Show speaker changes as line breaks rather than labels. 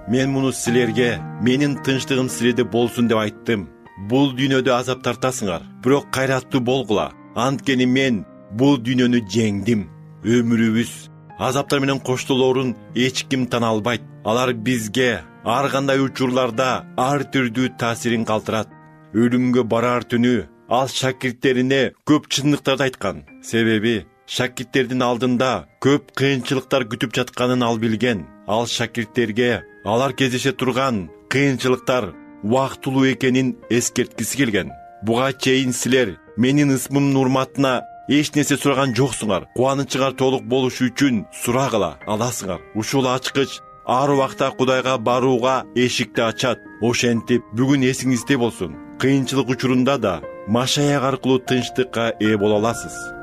Мен муну силерге менин тынчтыгым силерде болсун деп айттым. Бул дүйнөдө азап тартасыңар, бирок кайраттуу болгула. Анткени мен бул дүйнөнү жеңдим. Өмүрүбүз азаптар менен коштолорун эч ким тана албайт. Алар бизге ар кандай учурларда ар түрдүү таасирин калтырат. Өлүмгө барар түнү ал шакирттерине көп чындыктарды айткан. Себеби шакирттердин алдында көп кыйынчылыктар күтүп жатканын ал билген. Ал шакирттерге алар кездеше турган кыйынчылыктар убактылуу экенин эскерткиси келген. Буга чейин силер менин ысмымдын урматына эч нерсе сураган жоксуңар. Кубанычыңар толук болушу үчүн сурагыла аласыңар. Ушул ачкыч ар убакта Кудайга барууга эшикти ачат. Ошентип бүгүн эсиңизде болсун. Кыйынчылык учурунда да Машаяк аркылуу тынчтыкка ээ боло аласыз.